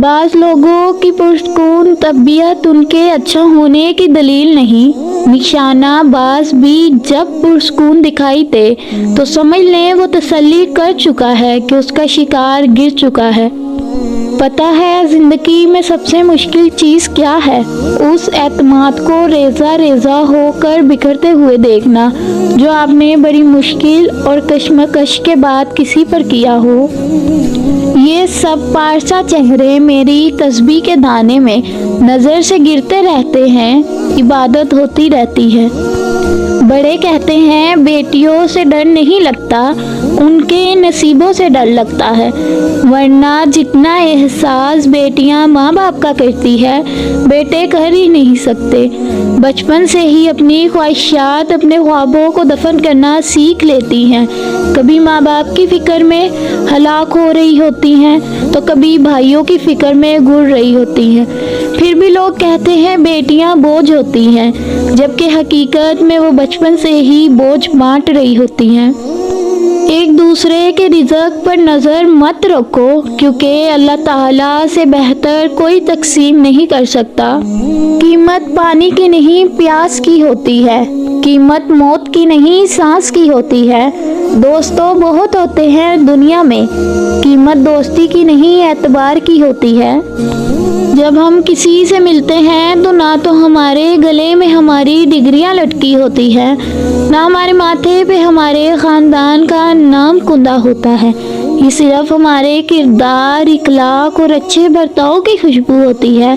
بعض لوگوں کی پرسکون طبیعت ان کے اچھا ہونے کی دلیل نہیں، نشانہ باز بھی جب پرسکون دکھائی دے تو سمجھ لیں وہ تسلی کر چکا ہے کہ اس کا شکار گر چکا ہے۔ پتہ ہے زندگی میں سب سے مشکل چیز کیا ہے؟ اس اعتماد کو ریزہ ریزہ ہو کر بکھرتے ہوئے دیکھنا جو آپ نے بڑی مشکل اور کشمکش کے بعد کسی پر کیا ہو۔ یہ سب پارسا چہرے میری تسبیح کے دانے میں نظر سے گرتے رہتے ہیں، عبادت ہوتی رہتی ہے۔ بڑے کہتے ہیں بیٹیوں سے ڈر نہیں لگتا، ان کے نصیبوں سے ڈر لگتا ہے، ورنہ جتنا احساس بیٹیاں ماں باپ کا کرتی ہے بیٹے کر ہی نہیں سکتے۔ بچپن سے ہی اپنی خواہشات، اپنے خوابوں کو دفن کرنا سیکھ لیتی ہیں، کبھی ماں باپ کی فکر میں ہلاک ہو رہی ہوتی ہیں تو کبھی بھائیوں کی فکر میں گر رہی ہوتی ہیں۔ پھر بھی لوگ کہتے ہیں بیٹیاں بوجھ ہوتی ہیں، جبکہ حقیقت میں وہ بچپن سے ہی بوجھ بانٹ رہی ہوتی ہیں۔ ایک دوسرے کے رزق پر نظر مت رکھو، کیونکہ اللہ تعالیٰ سے بہتر کوئی تقسیم نہیں کر سکتا۔ قیمت پانی کی نہیں پیاس کی ہوتی ہے، قیمت موت کی نہیں سانس کی ہوتی ہے۔ دوستوں بہت ہوتے ہیں دنیا میں، قیمت دوستی کی نہیں اعتبار کی ہوتی ہے۔ جب ہم کسی سے ملتے ہیں تو نہ تو ہمارے گلے میں ہماری ڈگریاں لٹکی ہوتی ہے، نہ ہمارے ماتھے پہ ہمارے خاندان کا نام کندہ ہوتا ہے، یہ صرف ہمارے کردار، اخلاق اور اچھے برتاؤ کی خوشبو ہوتی ہے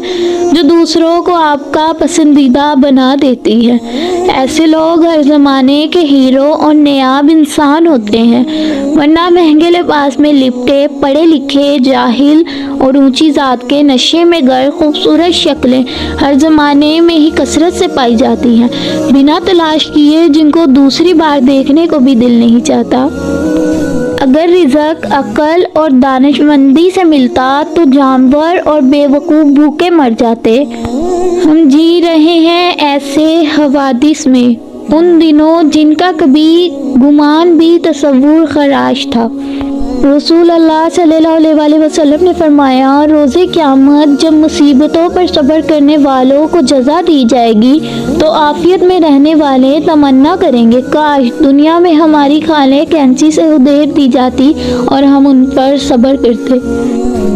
جو دوسروں کو آپ کا پسندیدہ بنا دیتی ہے۔ ایسے لوگ ہر زمانے کے ہیرو اور نیاب انسان ہوتے ہیں، ورنہ مہنگے لباس میں لپٹے پڑھے لکھے جاہل اور اونچی ذات کے نشے میں غرق خوبصورت شکلیں ہر زمانے میں ہی کثرت سے پائی جاتی ہیں، بنا تلاش کیے، جن کو دوسری بار دیکھنے کو بھی دل نہیں چاہتا۔ اگر رزق عقل اور دانش مندی سے ملتا تو جانور اور بے وقوف بھوکے مر جاتے۔ ہم جی رہے ہیں ایسے حوادث میں، ان دنوں جن کا کبھی گمان بھی تصور خراش تھا۔ رسول اللہ صلی اللہ علیہ وسلم نے فرمایا، روز قیامت جب مصیبتوں پر صبر کرنے والوں کو جزا دی جائے گی تو عافیت میں رہنے والے تمنا کریں گے کاش دنیا میں ہماری کھالیں کینچی سے ادھیر دی جاتی اور ہم ان پر صبر کرتے۔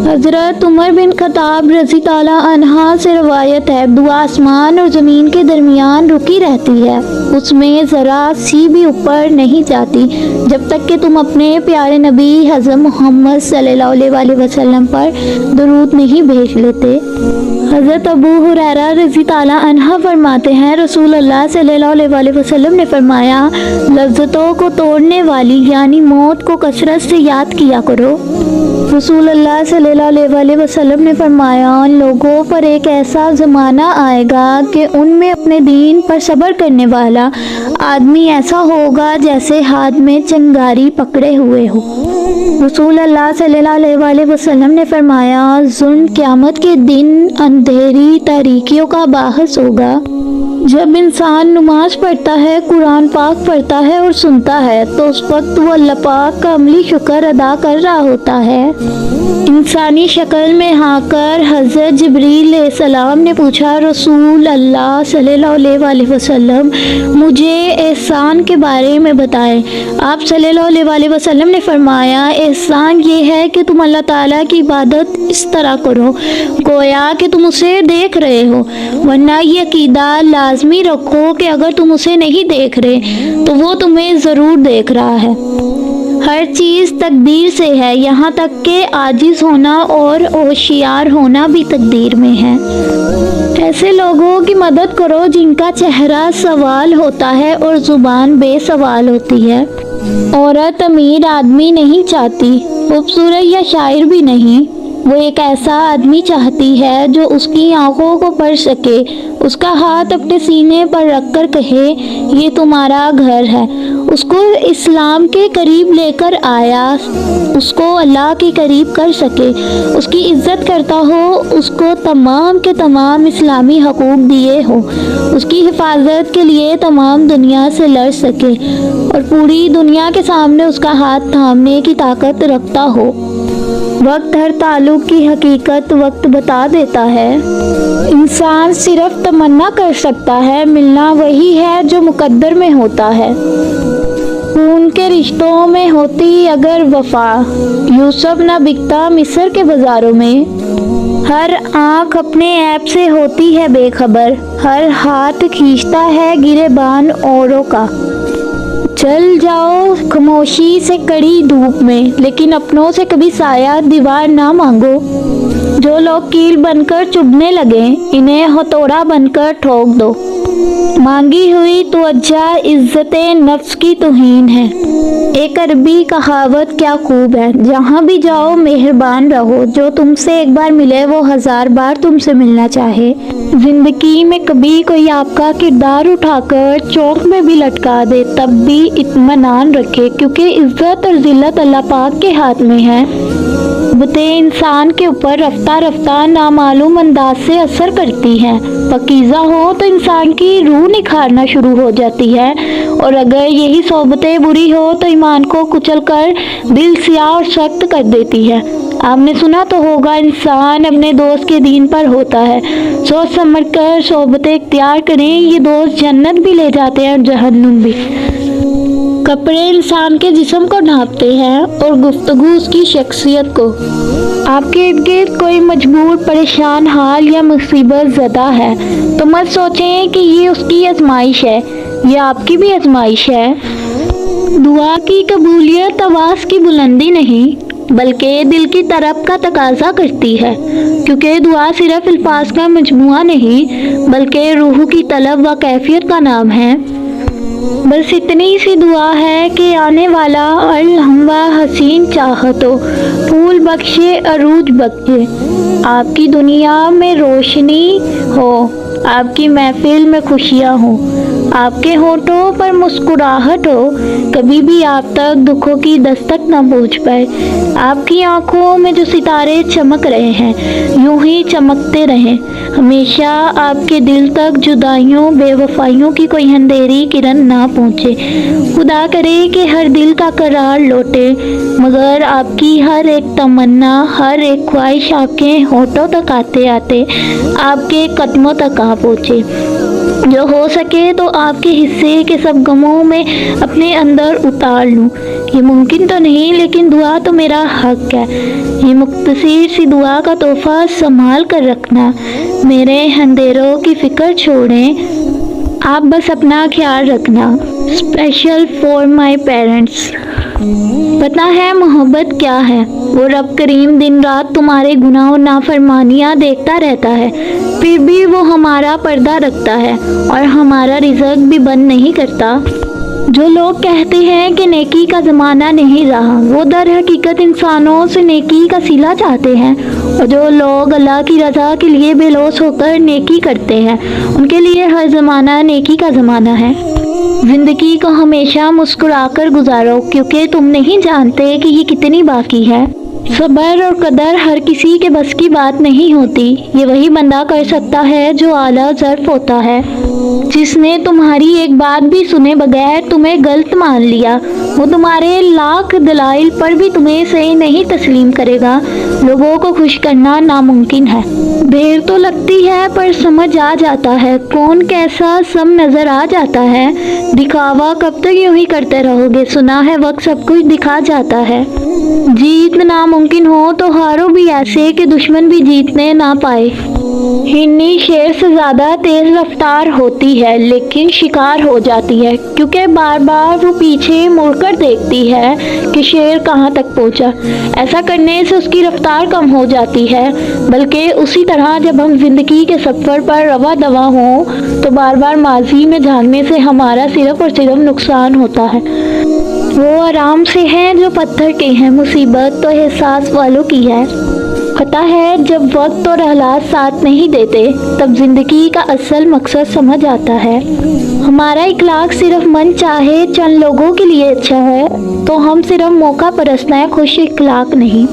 حضرت عمر بن خطاب رضی اللہ عنہ سے روایت ہے، دعا آسمان اور زمین کے درمیان رکی رہتی ہے، اس میں ذرا سی بھی اوپر نہیں جاتی جب تک کہ تم اپنے پیارے نبی حضرت محمد صلی اللہ علیہ وسلم پر درود نہیں بھیج لیتے۔ حضرت ابو ہریرہ رضی اللہ عنہ فرماتے ہیں، رسول اللہ صلی اللہ علیہ وسلم نے فرمایا، لذتوں کو توڑنے والی یعنی موت کو کثرت سے یاد کیا کرو۔ رسول اللہ صلی اللہ علیہ وسلم نے فرمایا، لوگوں پر ایک ایسا زمانہ آئے گا کہ ان میں اپنے دین پر صبر کرنے والا آدمی ایسا ہوگا جیسے ہاتھ میں چنگاری پکڑے ہوئے ہو۔ رسول اللہ صلی اللہ علیہ وسلم نے فرمایا، ظلم قیامت کے دن اندھیری تاریکیوں کا باعث ہوگا۔ جب انسان نماز پڑھتا ہے، قرآن پاک پڑھتا ہے اور سنتا ہے تو اس وقت وہ اللہ پاک کا عملی شکر ادا کر رہا ہوتا ہے۔ انسانی شکل میں آ کر حضرت جبریل علیہ السلام نے پوچھا، رسول اللہ صلی اللہ علیہ وسلم مجھے احسان کے بارے میں بتائیں۔ آپ صلی اللہ علیہ وسلم نے فرمایا، احسان یہ ہے کہ تم اللہ تعالیٰ کی عبادت اس طرح کرو گویا کہ تم اسے دیکھ رہے ہو، ورنہ یہ عقیدہ لازمی رکھو کہ اگر تم اسے نہیں دیکھ رہے تو وہ تمہیں ضرور دیکھ رہا ہے۔ ہر چیز تقدیر سے ہے، یہاں تک کہ عاجز ہونا اور ہوشیار ہونا بھی تقدیر میں ہے۔ ایسے لوگوں کی مدد کرو جن کا چہرہ سوال ہوتا ہے اور زبان بے سوال ہوتی ہے۔ عورت امیر آدمی نہیں چاہتی، خوبصورت یا شاعر بھی نہیں، وہ ایک ایسا آدمی چاہتی ہے جو اس کی آنکھوں کو پڑھ سکے، اس کا ہاتھ اپنے سینے پر رکھ کر کہے یہ تمہارا گھر ہے، اس کو اسلام کے قریب لے کر آیا، اس کو اللہ کے قریب کر سکے، اس کی عزت کرتا ہو، اس کو تمام کے تمام اسلامی حقوق دیے ہو، اس کی حفاظت کے لیے تمام دنیا سے لڑ سکے اور پوری دنیا کے سامنے اس کا ہاتھ تھامنے کی طاقت رکھتا ہو۔ वक्त हर ताल्लुक की हकीकत वक्त बता देता है। इंसान सिर्फ तमन्ना कर सकता है, मिलना वही है जो मुकद्दर में होता है। खून के रिश्तों में होती अगर वफा, यूसुफ न बिकता मिस्र के बाजारों में। हर आँख अपने ऐप से होती है बेखबर, हर हाथ खींचता है गिरेबान औरों का। चल जाओ खामोशी से कड़ी धूप में, लेकिन अपनों से कभी साया दीवार ना मांगो। जो लोग कील बनकर चुभने लगे, इन्हें हथौड़ा बनकर ठोक दो। मांगी हुई तवज्जो इज्जते नफ्स की तौहीन है। एक अरबी कहावत क्या खूब है, जहाँ भी जाओ मेहरबान रहो, जो तुमसे एक बार मिले वो 1000 बार तुमसे मिलना चाहे। जिंदगी में कभी कोई आपका किरदार उठाकर चौक में भी लटका दे, तब भी इत्मीनान रखे, क्योंकि इज्जत और जिल्लत अल्लाह पाक के हाथ में है। बुते इंसान के ऊपर रफ्ता रफ्ता नामालूम अंदाज से असर करती हैं। पकीज़ा हो तो इंसान की रूह निखारना शुरू हो जाती है, और अगर यही सोबतें बुरी हो तो ईमान को कुचल कर दिल सियाह और सख्त कर देती है। आपने सुना तो होगा, इंसान अपने दोस्त के दीन पर होता है। सोच समझ कर सोबतें इख्तियार करें, ये दोस्त जन्नत भी ले जाते हैं और जहन्नुम भी। कपड़े इंसान के जिस्म को ढांपते हैं और गुफ्तगू उसकी शख्सियत को। आपके इर्द गिर्द कोई मजबूर, परेशान हाल या मुसीबत ज़दा है तो मत सोचें कि ये उसकी आजमाइश है, ये आपकी भी आजमाइश है। दुआ की कबूलियत आवाज़ की बुलंदी नहीं, बल्कि दिल की तरफ का तकाजा करती है, क्योंकि दुआ सिर्फ अल्फाज का मजमुआ नहीं, बल्कि रूह की तलब व कैफियत का नाम है। बस इतनी सी दुआ है कि आने वाला अलहम्वा हसीन चाहतो फूल बख्शे अरूज बख्शे, आपकी दुनिया में रोशनी हो, आपकी महफिल में खुशियाँ हो, आपके होठों पर मुस्कुराहट हो, कभी भी आप तक दुखों की दस्तक न पहुँच पाए। आपकी आंखों में जो सितारे चमक रहे हैं, यूं ही चमकते रहें। हमेशा आपके दिल तक जुदाइयों, बेवफाइयों की कोई अंधेरी किरण ना पहुँचे। खुदा करे कि हर दिल का करार लौटे, मगर आपकी हर एक तमन्ना, हर एक ख्वाहिश आपके होठों तक आते आते आपके कदमों तक आ पहुँचे। जो हो सके तो आपके हिस्से के सब गमों में अपने अंदर उतार लूं। ये मुमकिन तो नहीं, लेकिन दुआ तो मेरा हक है। ये मुख्तसर सी दुआ का तोहफा संभाल कर रखना। मेरे अंधेरों की फिक्र छोड़ें, आप बस अपना ख्याल रखना। Special for my parents. पता है मोहब्बत क्या है? वो रब करीम दिन रात तुम्हारे गुनाह और नाफरमानियाँ देखता रहता है, फिर भी वो हमारा पर्दा रखता है और हमारा रिज़्क भी बंद नहीं करता। जो लोग कहते हैं कि नेकी का ज़माना नहीं रहा, वो दर हकीकत इंसानों से नेकी का सिला चाहते हैं। और जो लोग अल्लाह की रज़ा के लिए बेलौस होकर नेकी करते हैं, उनके लिए हर ज़माना नेकी का ज़माना है। ज़िंदगी को हमेशा मुस्कुराकर गुजारो, क्योंकि तुम नहीं जानते कि ये कितनी बाकी है। सब्र और कदर हर किसी के बस की बात नहीं होती। ये वही बंदा कर सकता है जो आला ज़र्फ होता है, जिसने तुम्हारी एक बात भी सुने बगैर तुम्हें गलत मान लिया। वो तुम्हारे लाख दलाइल पर भी तुम्हें सही नहीं तस्लीम करेगा। लोगों को खुश करना नामुमकिन है। देर तो लगती है पर समझ आ जाता है कौन कैसा, सब नज़र आ जाता है। दिखावा कब तक यूं ही करते रहोगे? सुना है वक्त सब कुछ दिखा जाता है। जीत नामुमकिन हो तो हारो भी ऐसे कि दुश्मन भी जीतने ना पाए। हिरनी शेर से ज़्यादा तेज़ रफ्तार होती है, लेकिन शिकार हो जाती है, क्योंकि बार बार वो पीछे मुड़कर देखती है कि शेर कहाँ तक पहुँचा। ऐसा करने से उसकी रफ्तार कम हो जाती है, बल्कि उसी तरह जब हम जिंदगी के सफ़र पर रवा दवा हों तो बार बार माजी में झांकने से हमारा सिर्फ और सिर्फ नुकसान होता है। वो आराम से हैं जो पत्थर के हैं, मुसीबत तो एहसास वालों की है। पता है जब वक्त और हालात साथ नहीं देते, तब जिंदगी का असल मकसद समझ आता है। हमारा इखलाक सिर्फ मन चाहे चंद लोगों के लिए अच्छा है तो हम सिर्फ मौका परस्ते हैं, खुश इखलाक नहीं।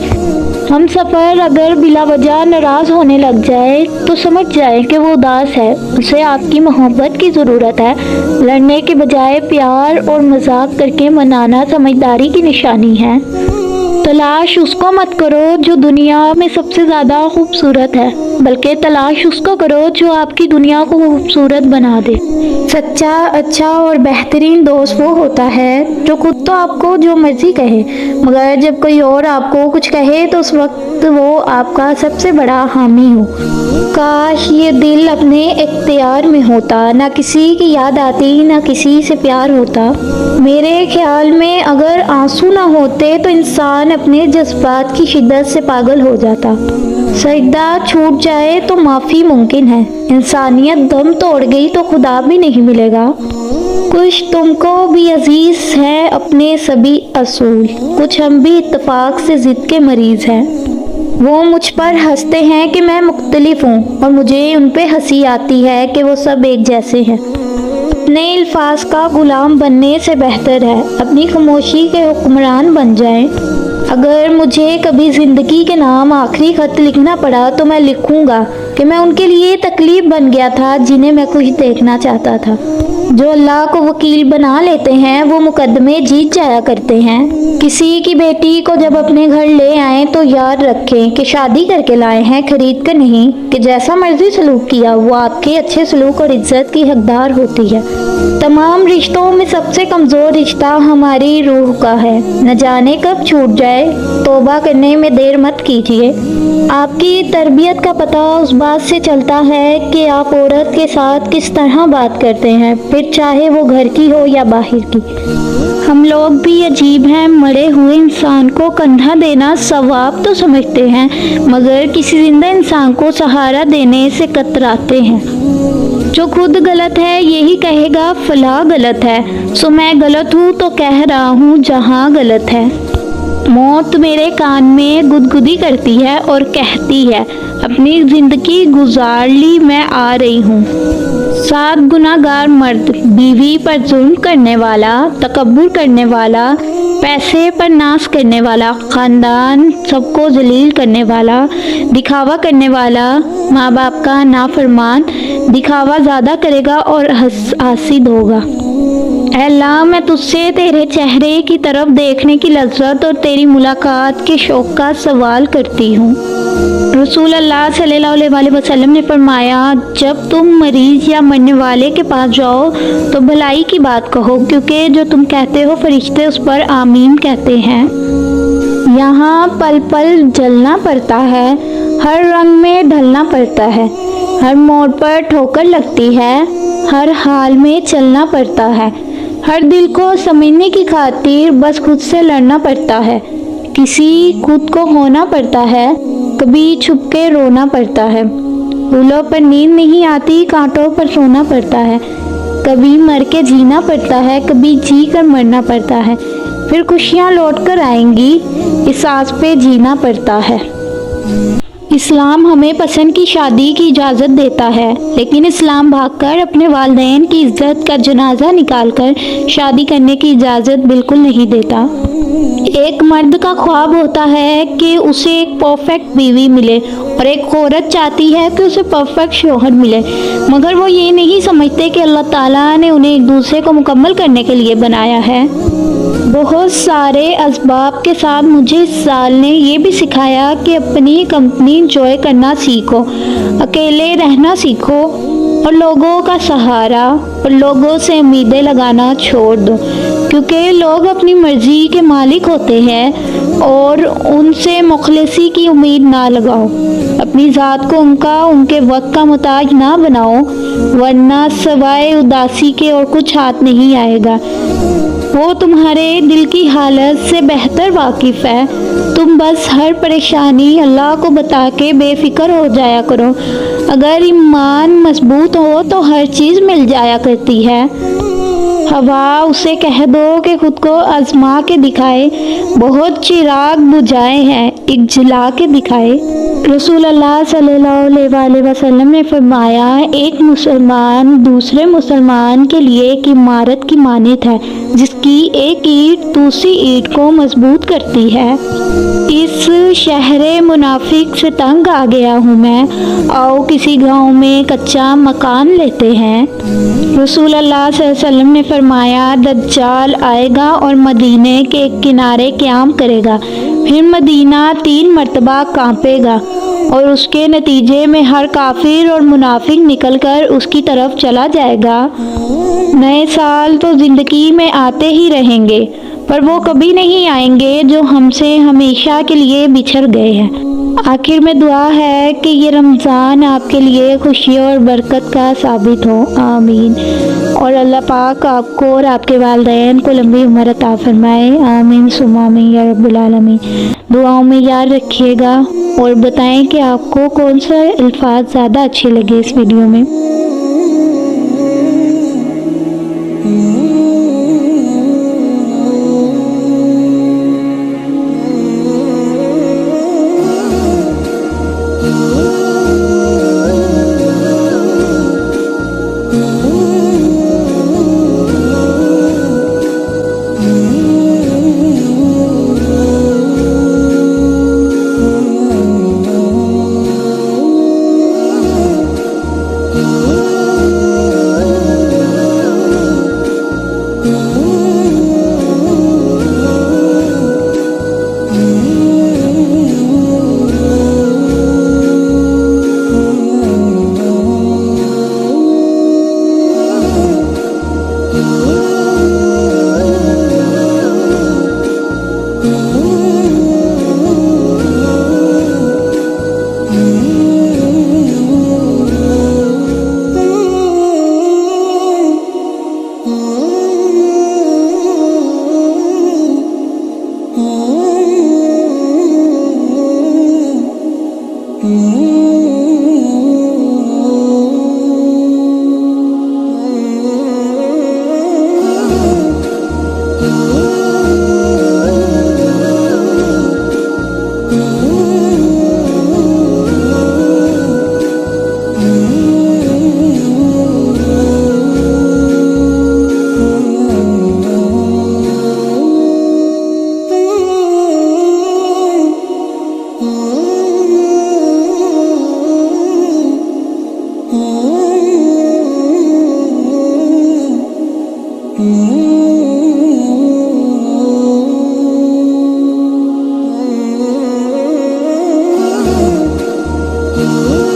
हम सफ़र अगर बिला वजह नाराज़ होने लग जाए तो समझ जाए कि वो उदास है, उसे आपकी मोहब्बत की ज़रूरत है। लड़ने के बजाय प्यार और मजाक करके मनाना समझदारी की निशानी है। तलाश उसको मत करो जो दुनिया में सबसे ज़्यादा खूबसूरत है, बल्कि तलाश उसको करो जो आपकी दुनिया को खूबसूरत बना दे। सच्चा, अच्छा और बेहतरीन दोस्त वो होता है जो खुद तो आपको जो मर्जी कहे, मगर जब कोई और आपको कुछ कहे तो उस वक्त वो आपका सबसे बड़ा हामी हो। काश ये दिल अपने इख्तियार में होता, ना किसी की याद आती, ना किसी से प्यार होता। मेरे ख्याल में अगर आंसू ना होते तो इंसान अपने जज्बात की शिद्दत से पागल हो जाता। सजदा छूट जाए तो माफ़ी मुमकिन है, इंसानियत दम तोड़ गई तो खुदा भी नहीं मिलेगा। कुछ तुमको भी अजीज है अपने सभी असूल, कुछ हम भी इत्तेफाक से जिद के मरीज हैं। वो मुझ पर हंसते हैं कि मैं मुख्तलिफ हूँ और मुझे उन पे हंसी आती है कि वो सब एक जैसे हैं। अपने अल्फाज का गुलाम बनने से बेहतर है अपनी खामोशी के हुक्मरान बन जाएं। अगर मुझे कभी ज़िंदगी के नाम आखिरी ख़त लिखना पड़ा तो मैं लिखूंगा कि मैं उनके लिए तकलीफ बन गया था जिन्हें मैं खुश देखना चाहता था। जो अल्लाह को वकील बना लेते हैं वो मुकदमे जीत जाया करते हैं। किसी की बेटी को जब अपने घर ले आए तो याद रखें कि शादी करके लाए हैं, खरीद कर नहीं, कि जैसा मर्जी सलूक किया वो आपके अच्छे सलूक और इज्जत की हकदार होती है। तमाम रिश्तों में सबसे कमज़ोर रिश्ता हमारी रूह का है, न जाने कब छूट जाए। तौबा करने में देर मत कीजिए। आपकी तरबियत का पता उस बात से चलता है कि आप औरत के साथ किस तरह बात करते हैं, फिर चाहे वो घर की हो या बाहर की। हम लोग भी अजीब हैं, मरे हुए इंसान को कंधा देना सवाब तो समझते हैं, मगर किसी जिंदा इंसान को सहारा देने से कतराते हैं। जो खुद गलत है यही कहेगा फलां गलत है, सो मैं गलत हूँ तो कह रहा हूँ जहाँ गलत है। मौत मेरे कान में गुदगुदी करती है और कहती है अपनी ज़िंदगी गुजार ली, मैं आ रही हूँ। 7 गुनाहगार मर्द, बीवी पर जुल्म करने वाला, तकब्बुर करने वाला, पैसे पर नाश करने वाला, ख़ानदान सबको जलील करने वाला, दिखावा करने वाला, माँ बाप का नाफरमान, दिखावा ज़्यादा करेगा और हासिद होगा। ऐ अल्लाह, मैं तुझसे तेरे चेहरे की तरफ देखने की लज्जत और तेरी मुलाकात के शौक़ का सवाल करती हूँ। रसूल अल्लाह सल्लल्लाहु अलैहि वसल्लम ने फरमाया, जब तुम मरीज़ या मरने वाले के पास जाओ तो भलाई की बात कहो, क्योंकि जो तुम कहते हो फरिश्ते उस पर आमीन कहते हैं। यहाँ पल पल जलना पड़ता है, हर रंग में ढलना पड़ता है, हर मोड़ पर ठोकर लगती है, हर हाल में चलना पड़ता है, हर दिल को समझने की खातिर बस खुद से लड़ना पड़ता है। किसी खुद को होना पड़ता है, कभी छुप के रोना पड़ता है। फूलों पर नींद नहीं आती, कांटों पर सोना पड़ता है। कभी मर के जीना पड़ता है, कभी जी कर मरना पड़ता है, फिर खुशियाँ लौट कर आएंगी, इस आस पे जीना पड़ता है। इस्लाम हमें पसंद की शादी की इजाज़त देता है, लेकिन इस्लाम भागकर अपने वालिदैन की इज्जत का जनाजा निकालकर शादी करने की इजाज़त बिल्कुल नहीं देता। एक मर्द का ख्वाब होता है कि उसे एक परफेक्ट बीवी मिले और एक औरत चाहती है कि उसे परफेक्ट शौहर मिले, मगर वो ये नहीं समझते कि अल्लाह ताला ने उन्हें एक दूसरे को मुकम्मल करने के लिए बनाया है। बहुत सारे असबाब के साथ मुझे इस साल ने ये भी सिखाया कि अपनी कंपनी एंजॉय करना सीखो, अकेले रहना सीखो और लोगों का सहारा और लोगों से उम्मीदें लगाना छोड़ दो, क्योंकि लोग अपनी मर्जी के मालिक होते हैं और उनसे मुखलिसी की उम्मीद ना लगाओ। अपनी ज़ात को उनके वक्त का मुताज ना बनाओ, वरना सवाए उदासी के और कुछ हाथ नहीं आएगा। वो तुम्हारे दिल की हालत से बेहतर वाकिफ़ है। तुम बस हर परेशानी अल्लाह को बता के बेफिक्र हो जाया करो। अगर ईमान मजबूत हो तो हर चीज़ मिल जाया करती है। हवा उसे कह दो कि खुद को आजमा के दिखाए, बहुत चिराग बुझाए हैं ایک جلا کے دکھائے۔ رسول اللہ صلی اللہ علیہ وسلم نے فرمایا، ایک مسلمان دوسرے مسلمان کے لیے ایک عمارت کی مانند ہے، جس کی ایک اینٹ دوسری اینٹ کو مضبوط کرتی ہے۔ اس شہر منافق سے تنگ آ گیا ہوں میں، آؤ کسی گاؤں میں کچا مکان لیتے ہیں۔ رسول اللہ صلی اللہ علیہ وسلم نے فرمایا، دجال آئے گا اور مدینے کے ایک کنارے قیام کرے گا، پھر مدینہ 3 مرتبہ کانپے گا، اور اس کے نتیجے میں ہر کافر اور منافق نکل کر اس کی طرف چلا جائے گا۔ نئے سال تو زندگی میں آتے ہی رہیں گے، پر وہ کبھی نہیں آئیں گے جو ہم سے ہمیشہ کے لیے بچھڑ گئے ہیں۔ آخر میں دعا ہے کہ یہ رمضان آپ کے لیے خوشی اور برکت کا ثابت ہو، آمین۔ اور اللہ پاک آپ کو اور آپ کے والدین کو لمبی عمر عطا فرمائے، آمین ثم آمین یا رب العالمین۔ دعاؤں میں یاد رکھیے گا اور بتائیں کہ آپ کو کون سا الفاظ زیادہ اچھے لگے اس ویڈیو میں۔ Oh